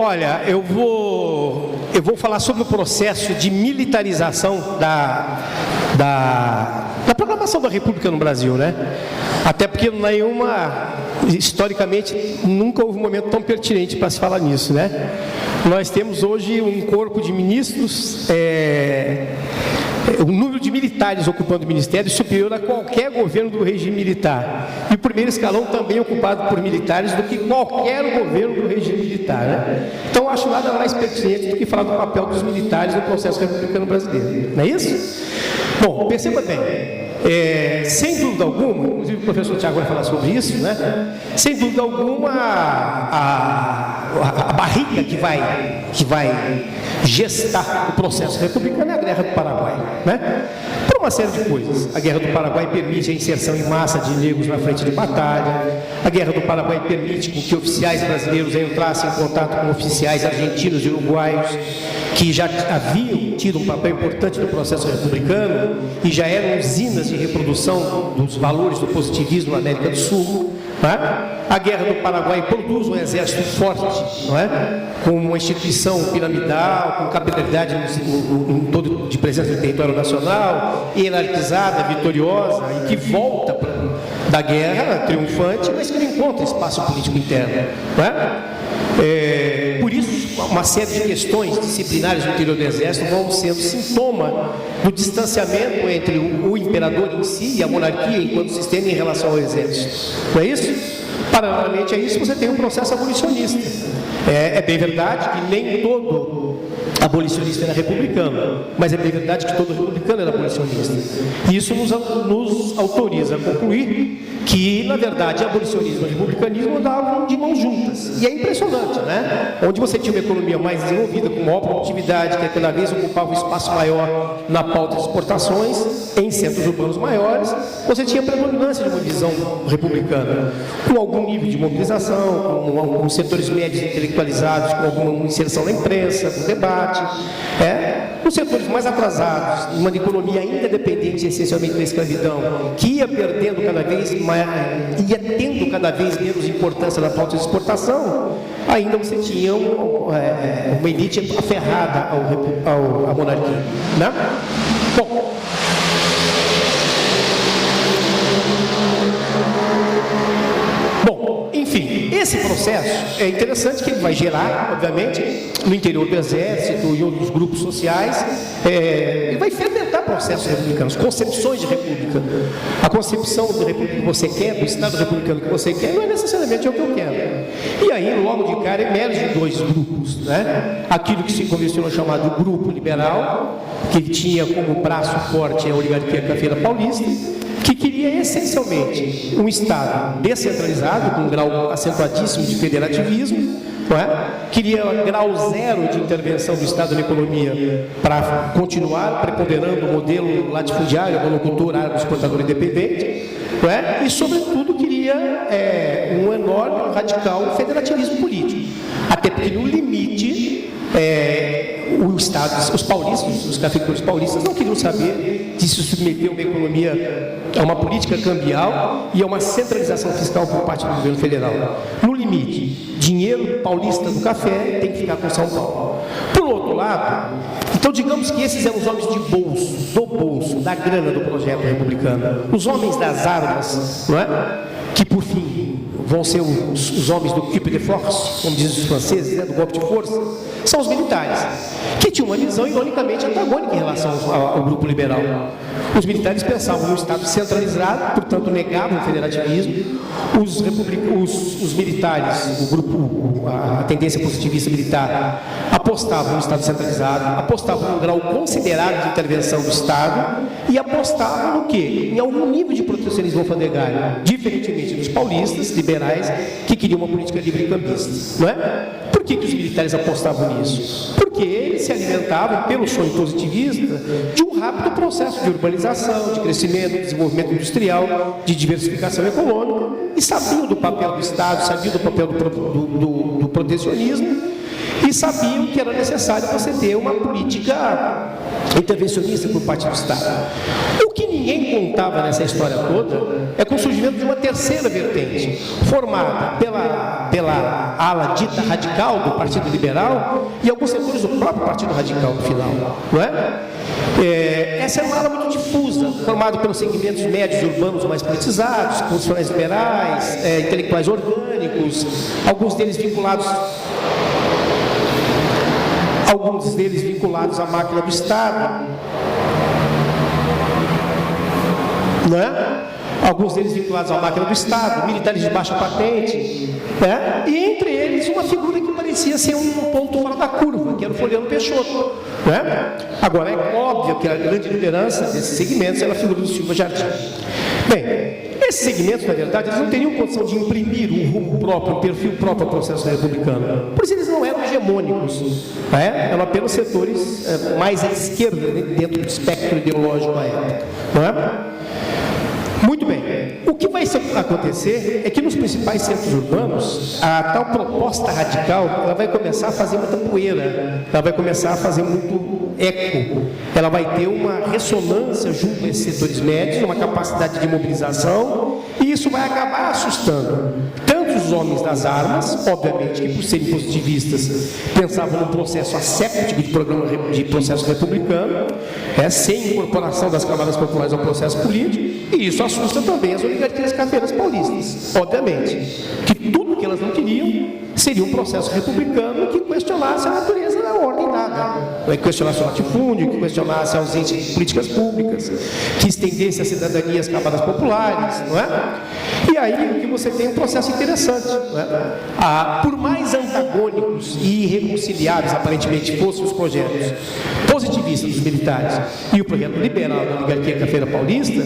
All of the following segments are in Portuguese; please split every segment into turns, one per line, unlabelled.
olha, eu vou falar sobre o processo de militarização da proclamação da República no Brasil, né? Até porque historicamente, nunca houve um momento tão pertinente para se falar nisso, né? Nós temos hoje um corpo de ministros, o número de militares ocupando ministérios superior a qualquer governo do regime militar. E o primeiro escalão também ocupado por militares do que qualquer governo do regime militar, né? Então, eu acho nada mais pertinente do que falar do papel dos militares no processo republicano brasileiro. Não é isso? Bom, perceba bem. Sem dúvida alguma, inclusive o professor Tiago vai falar sobre isso, né? Sem dúvida alguma, a barriga que vai gestar o processo republicano é a Guerra do Paraguai, né? Por uma série de coisas. A Guerra do Paraguai permite a inserção em massa de negros na frente de batalha. A Guerra do Paraguai permite que oficiais brasileiros entrassem em contato com oficiais argentinos e uruguaios que já haviam tido um papel importante no processo republicano e já eram usinas de reprodução dos valores do positivismo na América do Sul. Não é? A Guerra do Paraguai produz um exército forte, não é? Com uma instituição piramidal, com capitalidade em todo de presença do território nacional, hierarquizada, vitoriosa, e que volta da guerra triunfante, mas que não encontra espaço político interno. Não é? Por isso, uma série de questões disciplinares no interior do Exército vão sendo sintoma do distanciamento entre o imperador em si e a monarquia enquanto sistema em relação ao Exército. Não é isso? Paralelamente a isso, você tem um processo abolicionista. É bem verdade que nem todo abolicionista era republicano, mas é bem verdade que todo republicano era abolicionista. E isso nos autoriza a concluir que, na verdade, abolicionismo e republicanismo andavam de mãos juntas. E é impressionante, né? Onde você tinha uma economia mais desenvolvida, com maior produtividade, que cada vez ocupava um espaço maior na pauta de exportações, em centros urbanos maiores, você tinha predominância de uma visão republicana, com algum nível de mobilização, com setores médios intelectualizados, com alguma inserção na imprensa, com debate. Os setores mais atrasados, uma economia ainda dependente essencialmente da escravidão, que ia perdendo cada vez mais, ia tendo cada vez menos importância na pauta de exportação, ainda você tinha uma elite aferrada à monarquia, né? Bom, enfim, esse processo é interessante que ele vai gerar, obviamente, no interior do Exército e outros grupos sociais, ele vai fermentar processos republicanos, concepções de república. A concepção de república que você quer, do Estado republicano que você quer, não é necessariamente o que eu quero. E aí, logo de cara, emergem dois grupos, né? Aquilo que se convencionou chamado grupo liberal, que tinha como braço forte a oligarquia cafeira paulista, que queria essencialmente um Estado descentralizado, com um grau acentuadíssimo de federativismo, não é? Queria grau zero de intervenção do Estado na economia para continuar preponderando o modelo latifundiário, monocultor, árabe, exportador independente, não é? E, sobretudo, queria um enorme, radical federativismo político. Até porque, no limite, o Estado, os paulistas, os cafeicultores paulistas não queriam saber de se submeter a uma economia, a uma política cambial e a uma centralização fiscal por parte do governo federal. No limite, dinheiro paulista do café tem que ficar com São Paulo. Por outro lado, então digamos que esses eram os homens de bolso, do bolso, da grana do projeto republicano, os homens das armas, não é? Que por fim vão ser os homens do coup de force, como dizem os franceses, né, do golpe de força, são os militares, que tinham uma visão ironicamente antagônica em relação ao grupo liberal. Os militares pensavam no Estado centralizado, portanto negavam o federativismo. Os militares, a tendência positivista militar, apostavam no Estado centralizado, apostavam num grau considerável de intervenção do Estado e apostavam no quê? Em algum nível de protecionismo alfandegário, diferentemente dos paulistas liberais que queriam uma política livre e cambista, não é? Por que os militares apostavam nisso? Porque eles se alimentavam, pelo sonho positivista, de um rápido processo de urbanização, de crescimento, de desenvolvimento industrial, de diversificação econômica, e sabiam do papel do Estado, sabiam do papel do protecionismo, e sabiam que era necessário você ter uma política intervencionista por parte do Estado. O que ninguém contava nessa história toda é com o surgimento de uma terceira vertente, formada pela ala dita radical do Partido Liberal e alguns setores do próprio Partido Radical no final, não é? Essa é uma ala muito difusa, formada pelos segmentos médios urbanos mais politizados, constitucionais liberais, intelectuais orgânicos, alguns deles vinculados à máquina do Estado, né? Alguns deles vinculados à máquina do Estado, militares de baixa patente, né? E entre eles uma figura que parecia ser um ponto fora da curva, que era o Floriano Peixoto, né? Agora, é óbvio que a grande liderança desses segmentos era a figura do Silva Jardim. Bem, esses segmentos, na verdade, eles não teriam condição de imprimir um rumo próprio, um perfil próprio ao processo republicano. Por isso eles não eram hegemônicos, né? Eram apenas setores mais à esquerda, dentro do espectro ideológico da época, não é? Muito bem, o que vai acontecer é que nos principais centros urbanos, a tal proposta radical, ela vai começar a fazer muita poeira, ela vai começar a fazer muito eco, ela vai ter uma ressonância junto a esses setores médios, uma capacidade de mobilização, e isso vai acabar assustando tanto os homens das armas, obviamente que por serem positivistas pensavam no processo asséptico de processo republicano, sem incorporação das camadas populares ao processo político, e isso assusta também as oligarquias cafeiras paulistas, obviamente, que tudo que elas não queriam seria um processo republicano que questionasse a natureza da ordem dada, que questionasse o latifúndio, que questionasse a ausência de políticas públicas, que estendesse a cidadania às camadas populares, não é? E aí que você tem um processo interessante, não é? Por mais antagônicos e irreconciliáveis aparentemente fossem os projetos positivistas dos militares e o projeto liberal da oligarquia cafeira paulista,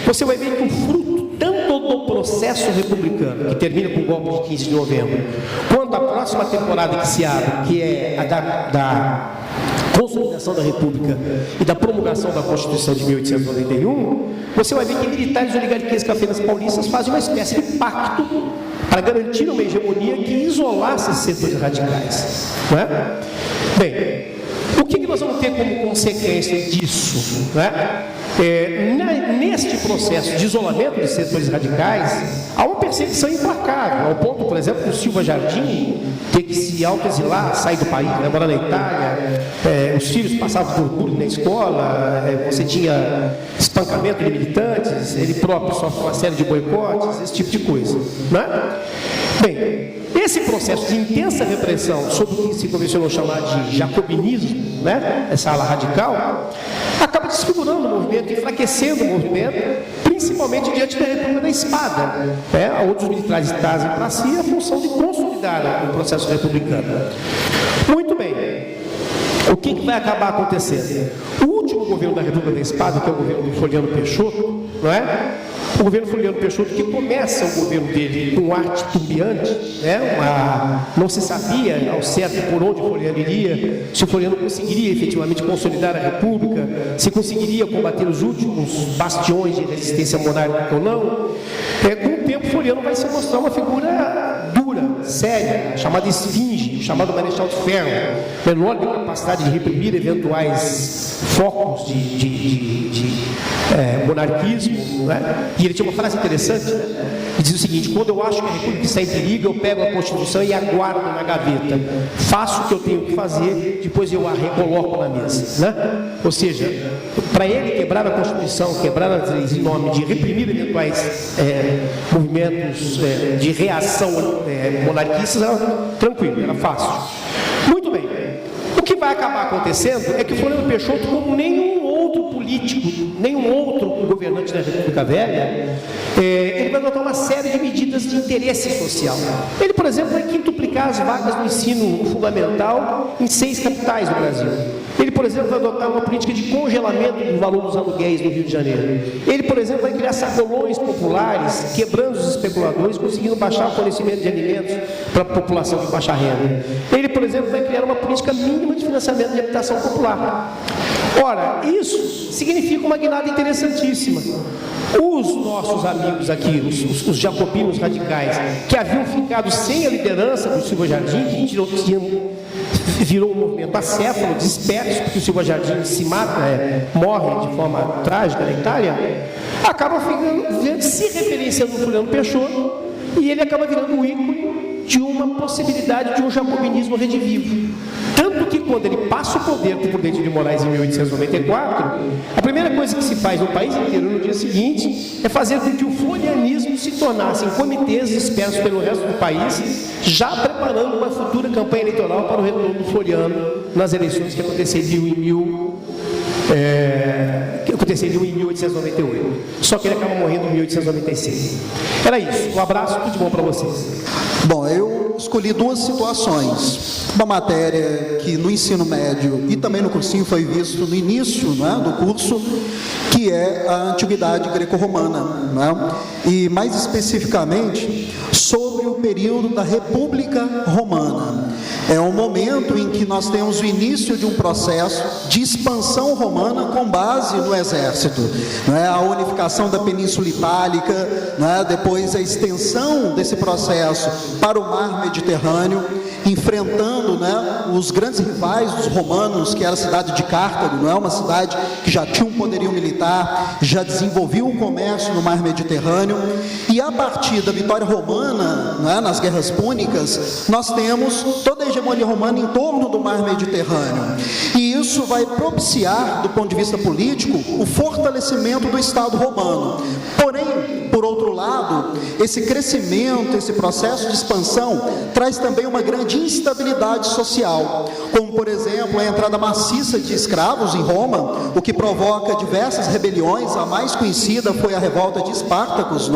você vai ver que o fruto tanto do processo republicano, que termina com o golpe de 15 de novembro, quanto a próxima temporada que se abre, que é a da consolidação da República e da promulgação da Constituição de 1891, você vai ver que militares e oligarquias cafeiras paulistas fazem uma espécie de pacto para garantir uma hegemonia que isolasse esses setores radicais, não é? Bem, o que nós vamos ter como consequência disso, né? Neste processo de isolamento de setores radicais, há uma perseguição implacável, ao ponto, por exemplo, do Silva Jardim ter que se autoexilar, sair do país, morar na Itália, os filhos passavam por bullying na escola, você tinha espancamento de militantes, ele próprio sofre uma série de boicotes, esse tipo de coisa, né? Bem, esse processo de intensa repressão sobre o que se convencionou chamar de jacobinismo, né, essa ala radical, acaba desfigurando o movimento, enfraquecendo o movimento, principalmente diante da República da Espada, onde os militares trazem para si a função de consolidar o processo republicano. Muito bem, o que vai acabar acontecendo? O último governo da República da Espada, que é o governo do Floriano Peixoto, não é? O governo Floriano Peixoto, que começa o governo dele com um ar titubeante, não se sabia ao certo por onde o Floriano iria, se o Floriano conseguiria efetivamente consolidar a República, se conseguiria combater os últimos bastiões de resistência monárquica ou não. Com o tempo, o Floriano vai se mostrar uma figura dura, séria, chamada esfinge, chamado Marechal de Ferro, enorme capacidade de reprimir eventuais focos de monarquismo, né? E ele tinha uma frase interessante, que diz o seguinte: quando eu acho que a República está em perigo, eu pego a Constituição e aguardo na gaveta, faço o que eu tenho que fazer, depois eu a recoloco na mesa, né? Ou seja, para ele quebrar a Constituição, quebrar as leis em nome de reprimir eventuais movimentos de reação monarquistas, era tranquilo, era fácil. Muito bem, o que vai acabar acontecendo é que o Floriano Peixoto, como nenhum outro político, nenhum outro governante da República Velha, ele vai adotar uma série de medidas de interesse social. Ele, por exemplo, vai quintuplicar as vagas no ensino fundamental em 6 capitais do Brasil. Ele, por exemplo, vai adotar uma política de congelamento do valor dos aluguéis no Rio de Janeiro. Ele, por exemplo, vai criar colônias populares, quebrando os especuladores, conseguindo baixar o fornecimento de alimentos para a população de baixa renda. Ele, por exemplo, vai criar uma política mínima de financiamento de habitação popular. Ora, isso significa uma guinada interessantíssima. Os nossos amigos aqui, os jacobinos radicais, que haviam ficado sem a liderança do Silva Jardim, que virou um movimento acéfalo, disperso, porque o Silva Jardim se mata, morre de forma trágica na Itália, acaba se referenciando no Floriano Peixoto, e ele acaba virando o ícone de uma possibilidade de um jacobinismo redivivo. Tanto que quando ele passa o poder para o Prudente de Moraes em 1894, a primeira coisa que se faz no país inteiro no dia seguinte é fazer com que o florianismo se tornasse em comitês dispersos pelo resto do país, já preparando uma futura campanha eleitoral para o retorno do Floriano nas eleições que aconteceriam em 1898. Só que ele acaba morrendo em 1896. Era isso. Um abraço, tudo de bom para vocês.
Bom, eu escolhi duas situações. Uma matéria que no ensino médio e também no cursinho foi visto no início, do curso, que é a antiguidade greco-romana, e mais especificamente sobre o período da República Romana. É um momento em que nós temos o início de um processo de expansão romana com base no exército, a unificação da Península Itálica, depois a extensão desse processo para o mar Mediterrâneo, enfrentando os grandes rivais dos romanos, que era a cidade de Cartago, uma cidade que já tinha um poderio militar, já desenvolvia um comércio no mar Mediterrâneo, e a partir da vitória romana, nas guerras púnicas, nós temos toda a hegemonia romana em torno do mar Mediterrâneo, e isso vai propiciar, do ponto de vista político, o fortalecimento do Estado romano. Porém, por outro lado, esse crescimento, esse processo de expansão, traz também uma grande instabilidade social, como, por exemplo, a entrada maciça de escravos em Roma, o que provoca diversas rebeliões. A mais conhecida foi a revolta de Espartacus,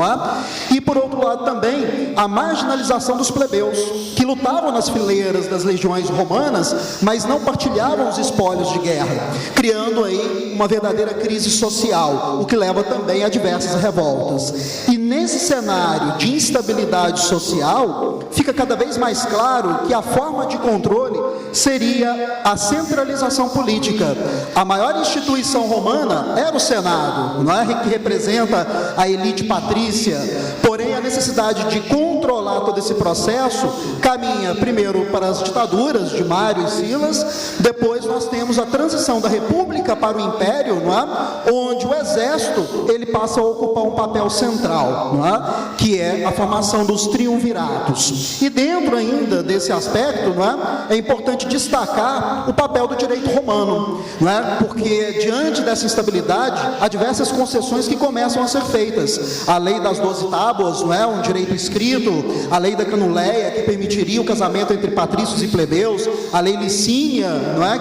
E, por outro lado, também a marginalização dos plebeus, que lutavam nas fileiras das legiões romanas, mas não partilhavam os espólios de guerra, criando aí uma verdadeira crise social, o que leva também a diversas revoltas. E nesse cenário de instabilidade social, fica cada vez mais claro que a forma de controle seria a centralização política. A maior instituição romana era o Senado, que representa a elite patrícia. Porém, a necessidade de controlar todo esse processo caminha primeiro para as ditaduras de Mário e Silas. Depois nós temos a transição da República para o Império, onde o exército ele passa a ocupar um papel central, que é a formação dos triunviratos. E dentro ainda desse aspecto, é importante destacar o papel do direito romano, porque diante dessa instabilidade há diversas concessões que começam a ser feitas. A lei das 12 tábuas, um direito escrito, a lei da Canuleia, que permitiria o casamento entre patrícios e plebeus, a lei Licínia,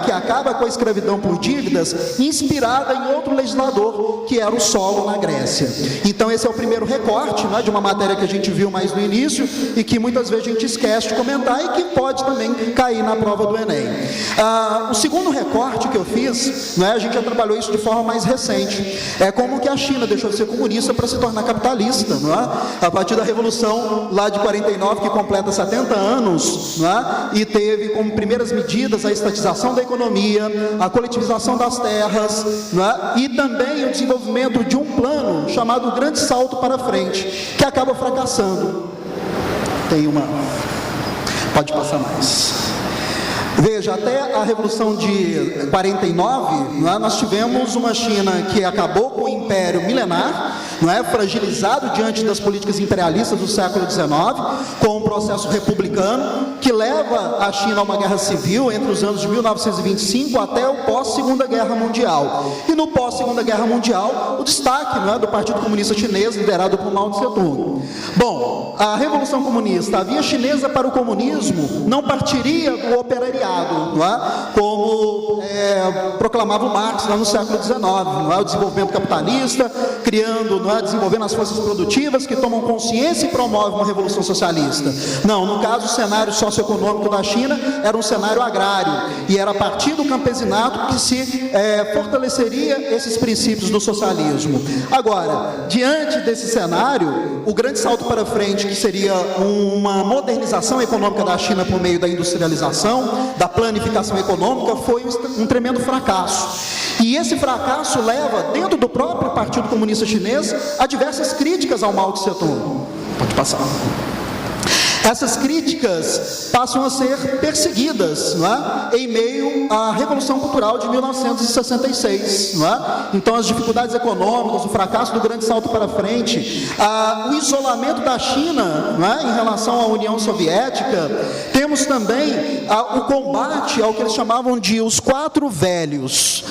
que acaba com a escravidão por dívidas, inspirada em outro legislador, que era o Solo na Grécia. Então esse é o primeiro recorte, de uma matéria que a gente viu mais no início e que muitas vezes a gente esquece de comentar e que pode também cair na prova do Enem. O segundo recorte que eu fiz, a gente já trabalhou isso de forma mais recente, é como que a China deixou de ser comunista para se tornar capitalista, a partir da Revolução lá de 49, que completa 70 anos, e teve como primeiras medidas a estatização da economia, a coletivização das terras, e também o desenvolvimento de um plano chamado Grande Salto para Frente, que acaba fracassando. Pode passar mais. Veja, até a Revolução de 49, nós tivemos uma China que acabou com o Império milenar, fragilizado diante das políticas imperialistas do século XIX, com um processo republicano que leva a China a uma guerra civil entre os anos de 1925 até o pós-Segunda Guerra Mundial. E no pós-Segunda Guerra Mundial, o destaque do Partido Comunista Chinês, liderado por Mao Tse-tung. Bom, a Revolução Comunista, a via chinesa para o comunismo, não partiria do operariado, como proclamava o Marx lá no século XIX, o desenvolvimento capitalista, criando, não é, desenvolvendo as forças produtivas que tomam consciência e promovem uma revolução socialista. Não, no caso, o cenário socioeconômico da China era um cenário agrário, e era a partir do campesinato que se fortaleceria esses princípios do socialismo. Agora, diante desse cenário, o grande salto para frente, que seria uma modernização econômica da China por meio da industrialização, da planificação econômica, foi um tremendo fracasso. E esse fracasso leva, dentro do próprio Partido Comunista Chinês, a diversas críticas ao Mao Tse-tung. Pode passar. Essas críticas passam a ser perseguidas, não é? Em meio à Revolução Cultural de 1966. Não é? Então, as dificuldades econômicas, o fracasso do grande salto para frente, o isolamento da China, não é? Em relação à União Soviética. Temos também o combate ao que eles chamavam de os quatro velhos.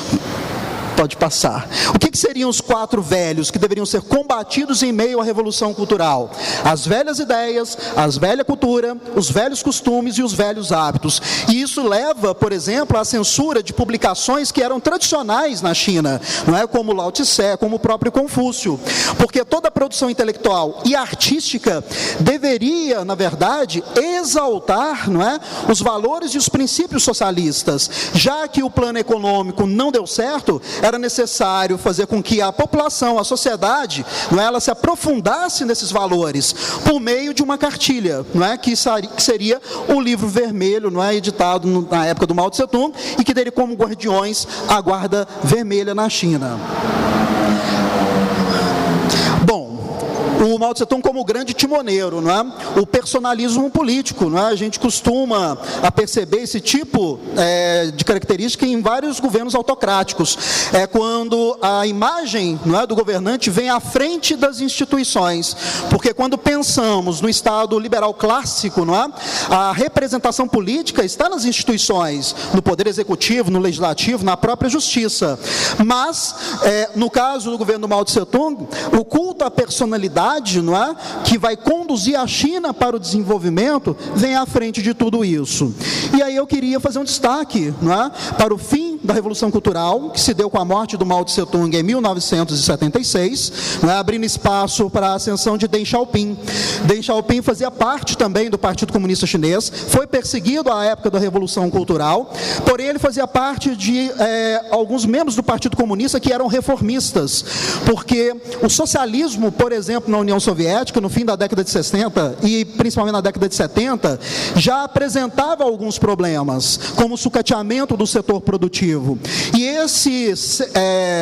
Pode passar. O que seriam os quatro velhos que deveriam ser combatidos em meio à Revolução Cultural? As velhas ideias, a velha cultura, os velhos costumes e os velhos hábitos. E isso leva, por exemplo, à censura de publicações que eram tradicionais na China, não é? Como Lao Tse, como o próprio Confúcio. Porque toda a produção intelectual e artística deveria, na verdade, exaltar, não é, os valores e os princípios socialistas. Já que o plano econômico não deu certo, era necessário fazer com que a população, a sociedade, não é, ela se aprofundasse nesses valores por meio de uma cartilha, não é, que seria o livro vermelho, não é, editado na época do Mao Tse-tung, e que teria como guardiões a guarda vermelha na China. O Mao Tse-tung como grande timoneiro, não é? O personalismo político, não é? A gente costuma perceber esse tipo de característica em vários governos autocráticos. É quando a imagem, não é, do governante vem à frente das instituições, porque quando pensamos no Estado liberal clássico, não é? A representação política está nas instituições, no poder executivo, no legislativo, na própria justiça. Mas, no caso do governo do Mao Tse-tung, o culto à personalidade, não é, que vai conduzir a China para o desenvolvimento, vem à frente de tudo isso. E aí eu queria fazer um destaque, não é, para o fim da Revolução Cultural, que se deu com a morte do Mao Tse-tung em 1976, não é, abrindo espaço para a ascensão de Deng Xiaoping. Deng Xiaoping fazia parte também do Partido Comunista Chinês, foi perseguido à época da Revolução Cultural, porém ele fazia parte de alguns membros do Partido Comunista que eram reformistas, porque o socialismo, por exemplo, na União Soviética, no fim da década de 60 e principalmente na década de 70, já apresentava alguns problemas, como o sucateamento do setor produtivo. E esses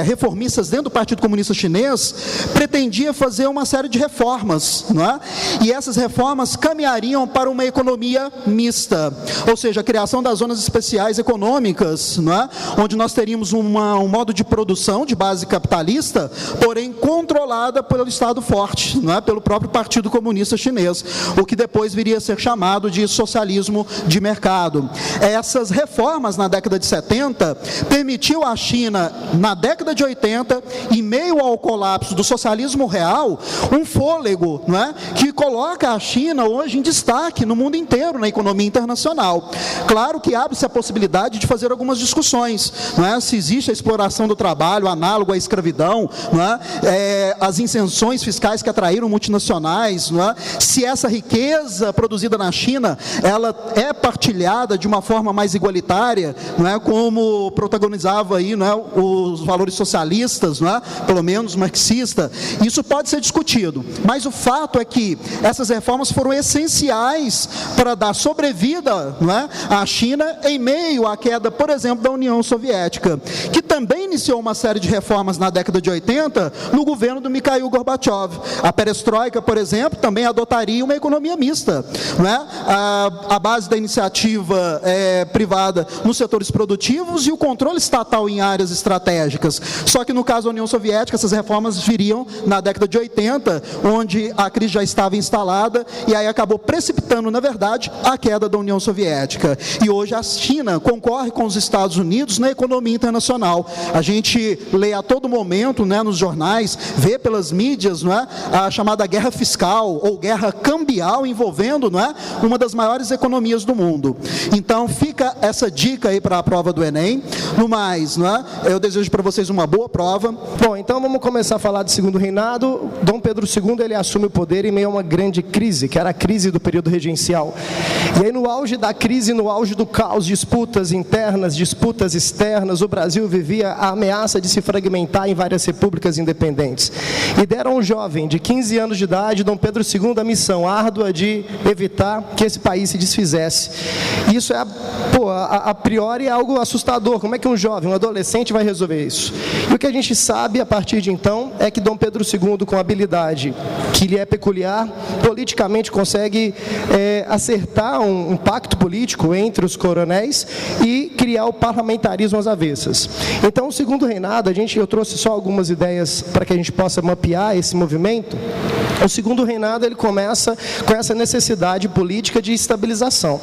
reformistas dentro do Partido Comunista Chinês pretendiam fazer uma série de reformas, não é? E essas reformas caminhariam para uma economia mista, ou seja, a criação das zonas especiais econômicas, não é? Onde nós teríamos um modo de produção de base capitalista, porém controlada pelo Estado forte, não é, pelo próprio Partido Comunista Chinês, o que depois viria a ser chamado de socialismo de mercado. Essas reformas na década de 70 permitiu à China, na década de 80, em meio ao colapso do socialismo real, um fôlego, não é, que coloca a China hoje em destaque no mundo inteiro, na economia internacional. Claro que abre-se a possibilidade de fazer algumas discussões, não é, se existe a exploração do trabalho análogo à escravidão, não é, as isenções fiscais que atraíram multinacionais, não é? Se essa riqueza produzida na China, ela é partilhada de uma forma mais igualitária, não é? Como protagonizava aí, não é, os valores socialistas, não é? Pelo menos marxista. Isso pode ser discutido, mas o fato é que essas reformas foram essenciais para dar sobrevida, não é, à China em meio à queda, por exemplo, da União Soviética, que também iniciou uma série de reformas na década de 80 no governo do Mikhail Gorbachev. A perestroika, por exemplo, também adotaria uma economia mista, não é? A base da iniciativa privada nos setores produtivos e o controle estatal em áreas estratégicas. Só que no caso da União Soviética, essas reformas viriam na década de 80, onde a crise já estava instalada e aí acabou precipitando, na verdade, a queda da União Soviética. E hoje a China concorre com os Estados Unidos na economia internacional. A gente lê a todo momento, né, nos jornais, vê pelas mídias, não é, a chamada guerra fiscal ou guerra cambial envolvendo, não é, uma das maiores economias do mundo. Então fica essa dica aí para a prova do Enem. No mais, não é, eu desejo para vocês uma boa prova.
Bom, então vamos começar a falar do segundo reinado. Dom Pedro II, ele assume o poder em meio a uma grande crise, que era a crise do período regencial. E aí, no auge da crise, no auge do caos, disputas internas, disputas externas, o Brasil vivia a ameaça de se fragmentar em várias repúblicas independentes. E deram a um jovem de 15 anos de idade, Dom Pedro II, a missão árdua de evitar que esse país se desfizesse. Isso é, a priori, é algo assustador. Como é que um jovem, um adolescente vai resolver isso? E o que a gente sabe a partir de então é que Dom Pedro II, com a habilidade que lhe é peculiar, politicamente consegue acertar um pacto político entre os coronéis e criar o parlamentarismo às avessas. Então, o segundo reinado, eu trouxe só algumas ideias para que a gente possa mapear esse movimento. O segundo reinado, ele começa com essa necessidade política de estabilização.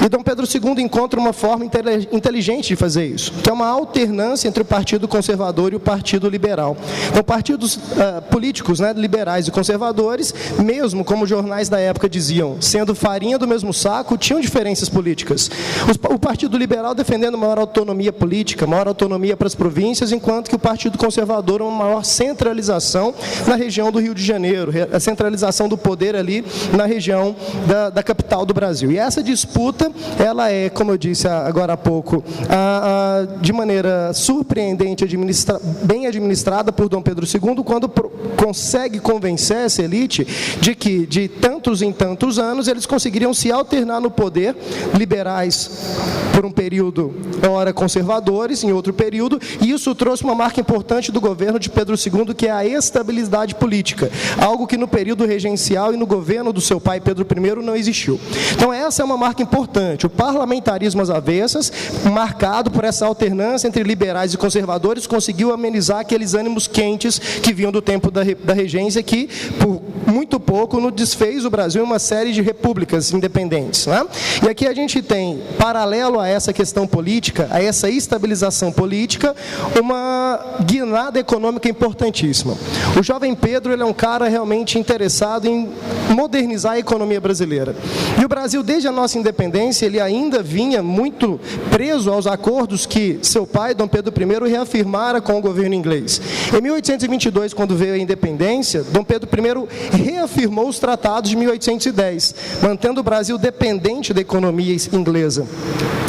E Dom Pedro II encontra uma forma inteligente de fazer isso, que é uma alternância entre o Partido Conservador e o Partido Liberal. Então, partidos políticos, né, liberais e conservadores, mesmo como jornais da época diziam, sendo farinha do mesmo saco, tinham diferenças políticas. O Partido Liberal defendendo maior autonomia política, maior autonomia para as províncias, enquanto que o Partido Conservador uma maior centralização na região do Rio de Janeiro, a centralização do poder ali na região da capital do Brasil. E essa disputa, ela é, como eu disse agora há pouco, de maneira surpreendente, bem administrada por Dom Pedro II, quando consegue convencer essa elite de que, de tantos em tantos anos, eles conseguiriam se alternar no poder, liberais por um período, ora conservadores, em outro período, e isso trouxe uma marca importante do governo de Pedro II, que é a estabilidade política, algo que no período regencial e no governo do seu pai Pedro I não existiu. Então essa é uma marca importante, o parlamentarismo às avessas, marcado por essa alternância entre liberais e conservadores, conseguiu amenizar aqueles ânimos quentes que vinham do tempo da regência, que por muito pouco nos desfez o Brasil em uma série de repúblicas independentes, né? E aqui a gente tem, paralelo a essa questão política, a essa estabilização política, uma guinada econômica importantíssima. O jovem Pedro, ele é um cara realmente interessado em modernizar a economia brasileira. E o Brasil, desde a nossa independência, ele ainda vinha muito preso aos acordos que seu pai, Dom Pedro I, reafirmara com o governo inglês. Em 1822, quando veio a independência, Dom Pedro I reafirmou os tratados de 1810, mantendo o Brasil dependente da economia inglesa.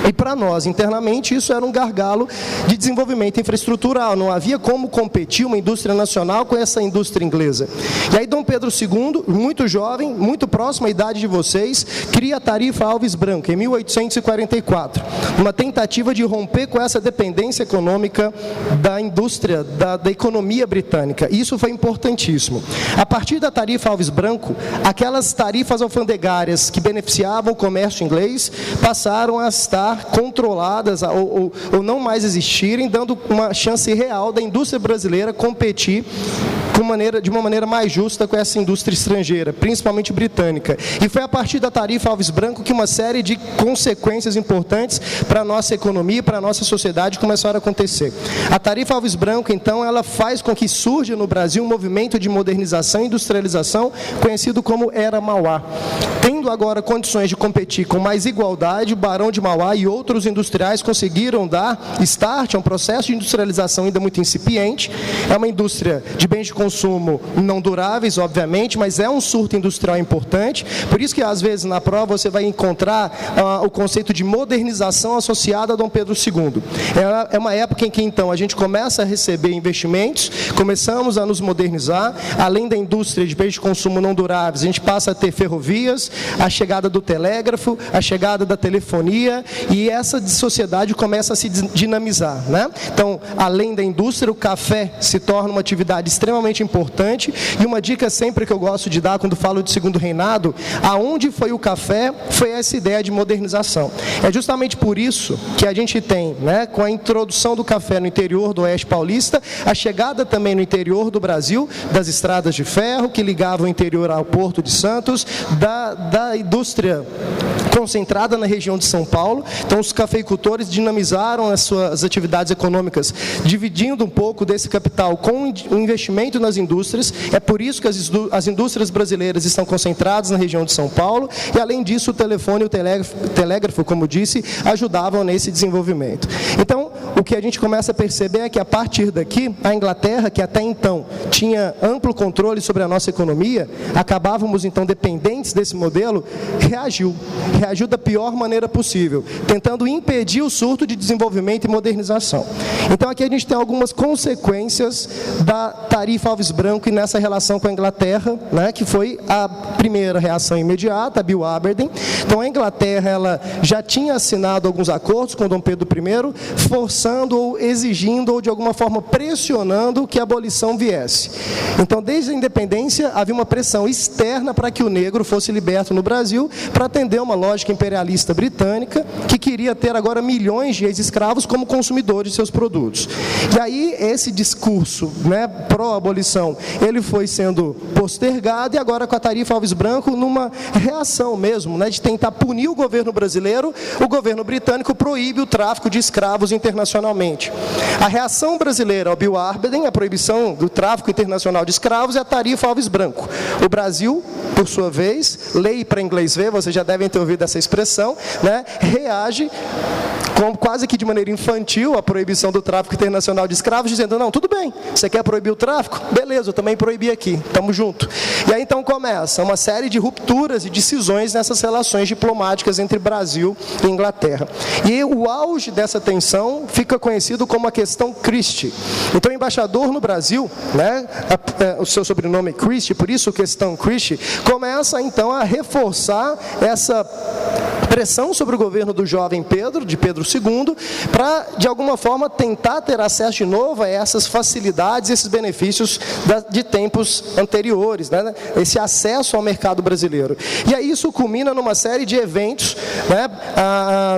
E para nós, internamente, isso era um gargalo de desenvolvimento infraestrutural. Não havia como competir uma indústria nacional com essa indústria inglesa. E aí Dom Pedro II, muito jovem, muito próximo à idade de vocês, cria a Tarifa Alves Branco, em 1844. Uma tentativa de romper com essa dependência econômica da indústria, da economia britânica. Isso foi importantíssimo. A partir da Tarifa Alves Branco, aquelas tarifas alfandegárias que beneficiavam o comércio inglês passaram a estar controladas ou não mais existirem, dando uma chance real da indústria brasileira competir de uma maneira mais justa com essa indústria estrangeira, principalmente britânica. E foi a partir da Tarifa Alves Branco que uma série de consequências importantes para a nossa economia e para a nossa sociedade começaram a acontecer. A Tarifa Alves Branco, então, ela faz com que surja no Brasil um movimento de modernização e industrialização conhecido como Era Mauá. Tendo agora condições de competir com mais igualdade, o Barão de Mauá e outros industriais conseguiram dar start a um processo de industrialização ainda muito incipiente. É uma indústria de bens de consumo não duráveis, obviamente, mas é um surto industrial importante. Por isso que, às vezes, na prova você vai encontrar o conceito de modernização associado a Dom Pedro II. É uma época em que, então, a gente começa a receber investimentos, começamos a nos modernizar, além da indústria de bens de consumo não duráveis, a gente passa a ter ferrovias, a chegada do telégrafo, a chegada da telefonia, e essa sociedade começa a se dinamizar, né? Então, além da indústria, o café se torna uma atividade extremamente importante, e uma dica sempre que eu gosto de dar quando falo de segundo reinado, aonde foi o café, foi essa ideia de modernização. É justamente por isso que a gente tem, né, com a introdução do café no interior do Oeste Paulista, a chegada também no interior do Brasil, das estradas de ferro que ligavam o interior ao Porto de Santos, da indústria concentrada na região de São Paulo. Então, os cafeicultores dinamizaram as suas atividades econômicas, dividindo um pouco desse capital com o investimento nas indústrias. É por isso que as indústrias brasileiras estão concentradas na região de São Paulo, e, além disso, o telefone e o telégrafo, como disse, ajudavam nesse desenvolvimento. Então, o que a gente começa a perceber é que, a partir daqui, a Inglaterra, que até então tinha amplo controle sobre a nossa economia, acabávamos, então, dependentes desse modelo, reagiu da pior maneira possível, tentando impedir o surto de desenvolvimento e modernização. Então, aqui a gente tem algumas consequências da tarifa Alves Branco e nessa relação com a Inglaterra, né, que foi a primeira reação imediata, a Bill Aberdeen. Então, a Inglaterra, ela já tinha assinado alguns acordos com Dom Pedro I, forçando ou exigindo ou, de alguma forma, pressionando que a abolição viesse. Então, desde a independência, havia uma pressão externa para que o negro fosse liberto no Brasil, para atender uma lógica imperialista britânica, que queria ter agora milhões de ex-escravos como consumidores de seus produtos. E aí, esse discurso, né, pró-abolição, ele foi sendo postergado, e agora, com a tarifa Alves Branco, numa reação mesmo, né, de tentar punir o governo brasileiro, o governo britânico proíbe o tráfico de escravos internacionalmente. A reação brasileira ao Bill Aberdeen, a proibição do tráfico internacional de escravos, é a tarifa Alves Branco. O Brasil, por sua vez, lei para inglês ver, vocês já devem ter ouvido essa expressão, né, reage quase que de maneira infantil à proibição do tráfico internacional de escravos, dizendo: não, tudo bem, você quer proibir o tráfico? Beleza, eu também proibi aqui, estamos juntos. E aí então começa uma série de rupturas e decisões nessas relações diplomáticas entre Brasil e Inglaterra. E o auge dessa tensão fica conhecido como a questão Christie. Então, o embaixador no Brasil, né, o seu sobrenome é Christie, por isso a questão Christie, começa então a reforçar essa pressão sobre o governo do jovem Pedro, de Pedro II, para, de alguma forma, tentar ter acesso de novo a essas facilidades, esses benefícios de tempos anteriores, né? Esse acesso ao mercado brasileiro. E aí isso culmina numa série de eventos, né?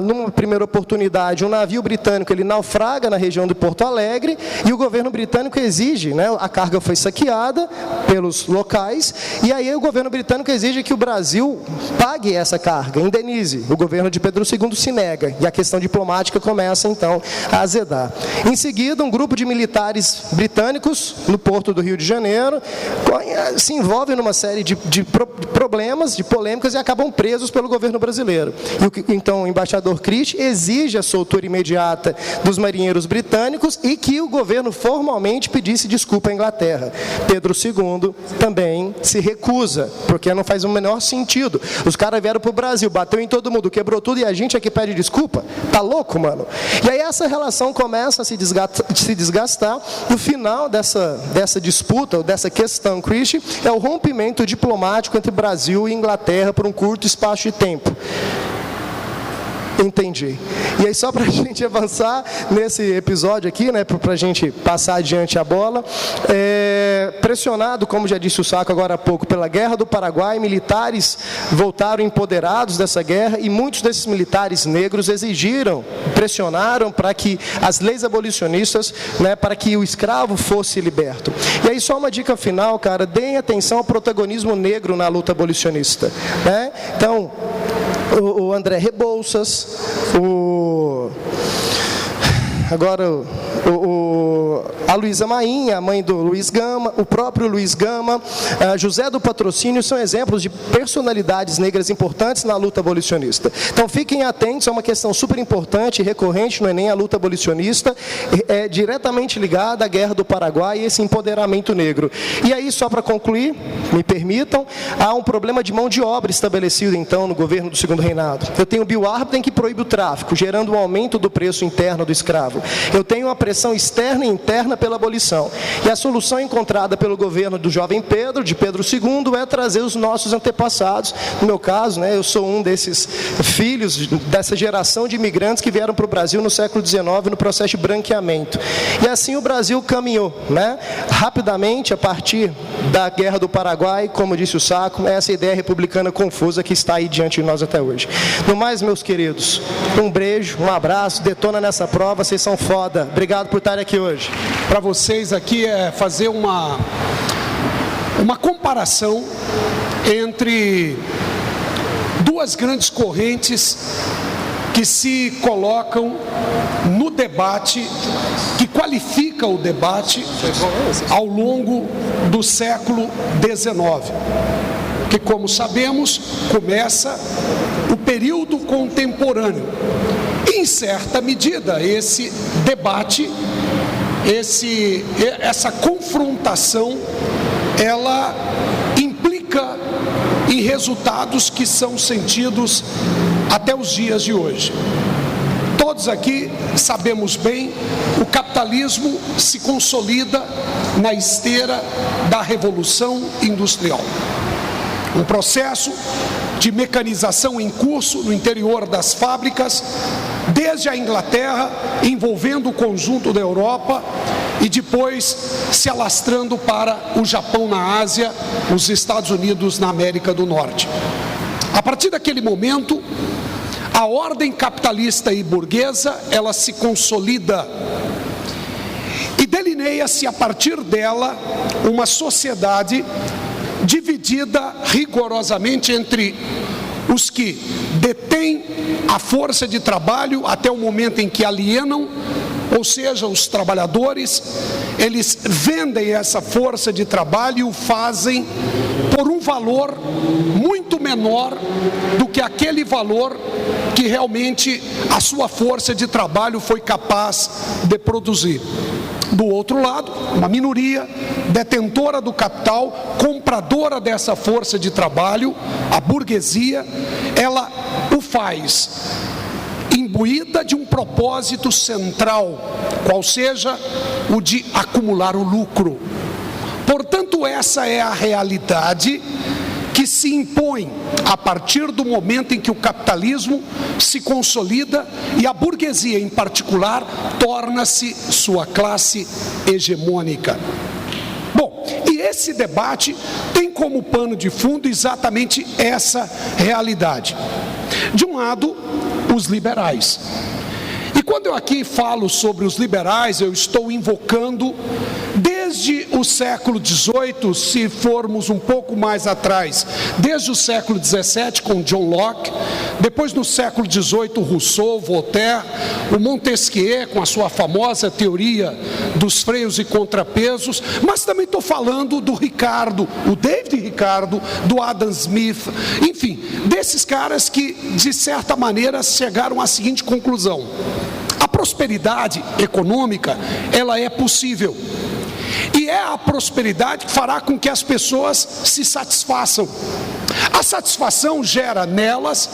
Numa primeira oportunidade, um navio britânico ele naufraga na região de Porto Alegre, e o governo britânico exige, né? A carga foi saqueada pelos locais, e aí o governo britânico exige que o Brasil pague essa carga, indenize. O governo de Pedro II se nega, e a questão diplomática começa, então, a azedar. Em seguida, um grupo de militares britânicos, no porto do Rio de Janeiro, se envolvem numa série de problemas, de polêmicas, e acabam presos pelo governo brasileiro. E então, o embaixador Christie exige a soltura imediata dos marinheiros britânicos e que o governo formalmente pedisse desculpa à Inglaterra. Pedro II também se recusa, porque não faz o menor sentido. Os caras vieram para o Brasil, bateu em todo mundo, quebrou tudo, e a gente aqui pede desculpa? Tá louco, mano? E aí essa relação começa a se desgastar. No final dessa disputa, ou dessa questão Christie, é o rompimento diplomático entre Brasil e Inglaterra por um curto espaço de tempo. Entendi. E aí, só para a gente avançar nesse episódio aqui, né, para a gente passar adiante a bola, pressionado, como já disse o Saco agora há pouco, pela Guerra do Paraguai, militares voltaram empoderados dessa guerra, e muitos desses militares negros exigiram, pressionaram para que as leis abolicionistas, né, para que o escravo fosse liberto. E aí, só uma dica final, cara, deem atenção ao protagonismo negro na luta abolicionista, né? Então, o André Rebouças, a Luísa Maim, a mãe do Luiz Gama, o próprio Luiz Gama, José do Patrocínio, são exemplos de personalidades negras importantes na luta abolicionista. Então, fiquem atentos, é uma questão super importante e recorrente no Enem, a luta abolicionista é diretamente ligada à Guerra do Paraguai e esse empoderamento negro. E aí, só para concluir, me permitam, há um problema de mão de obra estabelecido, então, no governo do Segundo Reinado. Eu tenho o Bill Aberdeen, que proíbe o tráfico, gerando um aumento do preço interno do escravo. Eu tenho uma pressão externa e interna pela abolição. E a solução encontrada pelo governo do jovem Pedro, de Pedro II, é trazer os nossos antepassados. No meu caso, né, eu sou um desses filhos dessa geração de imigrantes que vieram para o Brasil no século XIX, no processo de branqueamento. E assim o Brasil caminhou, né, rapidamente, a partir da Guerra do Paraguai, como disse o Saco, essa ideia republicana confusa que está aí diante de nós até hoje. No mais, meus queridos, um beijo, um abraço, detona nessa prova, vocês são foda. Obrigado por estarem aqui hoje.
Para vocês aqui é fazer uma comparação entre duas grandes correntes que se colocam no debate, que qualifica o debate ao longo do século XIX, que, como sabemos, começa o período contemporâneo. Em certa medida, esse debate, essa confrontação, ela implica em resultados que são sentidos até os dias de hoje. Todos aqui sabemos bem, o capitalismo se consolida na esteira da Revolução Industrial. Um processo de mecanização em curso no interior das fábricas, desde a Inglaterra, envolvendo o conjunto da Europa e depois se alastrando para o Japão na Ásia, os Estados Unidos na América do Norte. A partir daquele momento, a ordem capitalista e burguesa, ela se consolida e delineia-se a partir dela uma sociedade dividida rigorosamente entre os que detêm a força de trabalho até o momento em que alienam, ou seja, os trabalhadores, eles vendem essa força de trabalho e o fazem por um valor muito menor do que aquele valor que realmente a sua força de trabalho foi capaz de produzir. Do outro lado, uma minoria detentora do capital, compradora dessa força de trabalho, a burguesia, ela o faz imbuída de um propósito central, qual seja o de acumular o lucro. Portanto, essa é a realidade que se impõe a partir do momento em que o capitalismo se consolida e a burguesia, em particular, torna-se sua classe hegemônica. Bom, e esse debate tem como pano de fundo exatamente essa realidade. De um lado, os liberais. E quando eu aqui falo sobre os liberais, eu estou invocando desde o século XVIII, se formos um pouco mais atrás, desde o século XVII com John Locke, depois no século XVIII Rousseau, Voltaire, o Montesquieu com a sua famosa teoria dos freios e contrapesos, mas também estou falando do Ricardo, o David Ricardo, do Adam Smith, enfim, desses caras que de certa maneira chegaram à seguinte conclusão: a prosperidade econômica, ela é possível. E é a prosperidade que fará com que as pessoas se satisfaçam. A satisfação gera nelas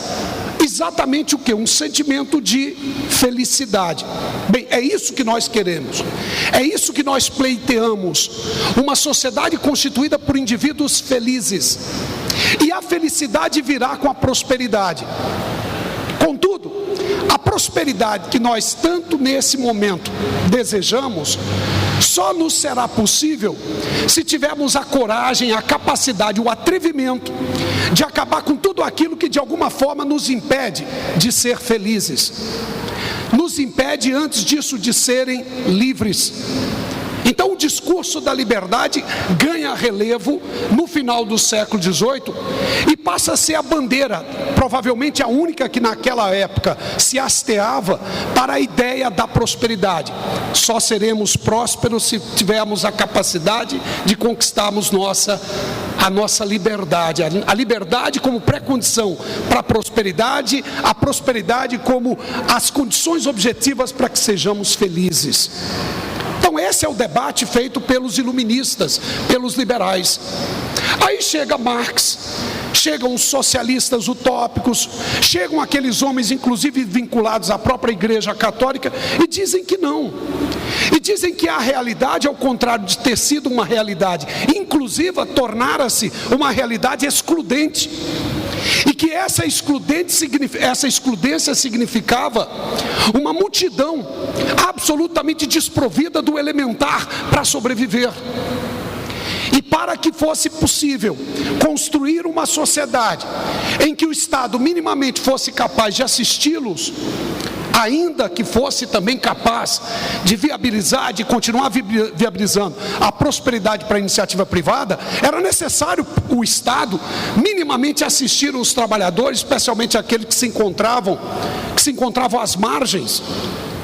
exatamente o que? Um sentimento de felicidade. Bem, é isso que nós queremos. É isso que nós pleiteamos. Uma sociedade constituída por indivíduos felizes. E a felicidade virá com a prosperidade. Contudo, a prosperidade que nós tanto nesse momento desejamos, só nos será possível se tivermos a coragem, a capacidade, o atrevimento de acabar com tudo aquilo que de alguma forma nos impede de ser felizes. Nos impede, antes disso, de serem livres. Então o discurso da liberdade ganha relevo no final do século XVIII e passa a ser a bandeira, provavelmente a única que naquela época se hasteava para a ideia da prosperidade. Só seremos prósperos se tivermos a capacidade de conquistarmos a nossa liberdade. A liberdade como pré-condição para a prosperidade como as condições objetivas para que sejamos felizes. Então esse é o debate feito pelos iluministas, pelos liberais. Aí chega Marx, chegam os socialistas utópicos, chegam aqueles homens inclusive vinculados à própria Igreja Católica e dizem que não. E dizem que a realidade, ao contrário de ter sido uma realidade inclusiva, tornara-se uma realidade excludente. E que essa excludência significava uma multidão absolutamente desprovida do elementar para sobreviver. E para que fosse possível construir uma sociedade em que o Estado minimamente fosse capaz de assisti-los, ainda que fosse também capaz de viabilizar, de continuar viabilizando a prosperidade para a iniciativa privada, era necessário o Estado minimamente assistir os trabalhadores, especialmente aqueles que se encontravam às margens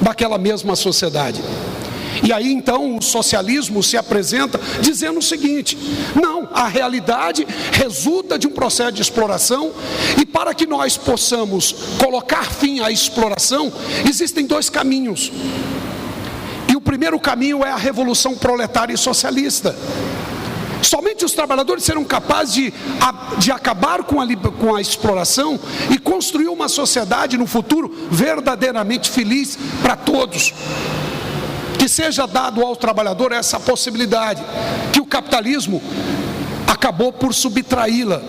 daquela mesma sociedade. E aí então o socialismo se apresenta dizendo o seguinte: não, a realidade resulta de um processo de exploração, e para que nós possamos colocar fim à exploração, existem dois caminhos. E o primeiro caminho é a revolução proletária e socialista. Somente os trabalhadores serão capazes de acabar com a exploração e construir uma sociedade no futuro verdadeiramente feliz para todos. Que seja dado ao trabalhador essa possibilidade, que o capitalismo acabou por subtraí-la.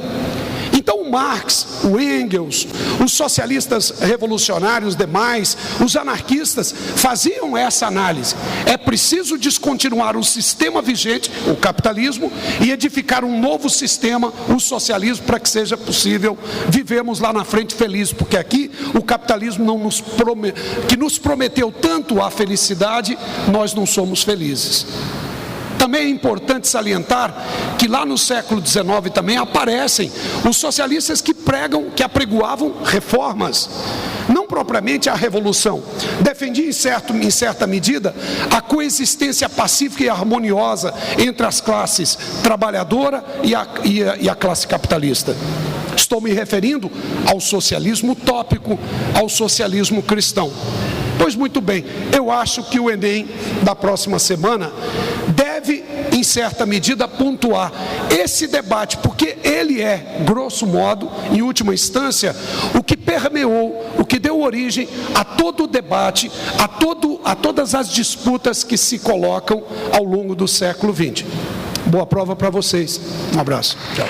Então o Marx, o Engels, os socialistas revolucionários demais, os anarquistas faziam essa análise. É preciso descontinuar o sistema vigente, o capitalismo, e edificar um novo sistema, o socialismo, para que seja possível vivermos lá na frente felizes, porque aqui o capitalismo que nos prometeu tanto a felicidade, nós não somos felizes. Também é importante salientar que lá no século XIX também aparecem os socialistas que apregoavam reformas, não propriamente a revolução. Defendiam em certa medida a coexistência pacífica e harmoniosa entre as classes trabalhadora e a classe capitalista. Estou me referindo ao socialismo utópico, ao socialismo cristão. Pois muito bem, eu acho que o Enem da próxima semana deve, em certa medida, pontuar esse debate, porque ele é, grosso modo, em última instância, o que permeou, o que deu origem a todo o debate, a todas as disputas que se colocam ao longo do século XX. Boa prova para vocês. Um abraço. Tchau.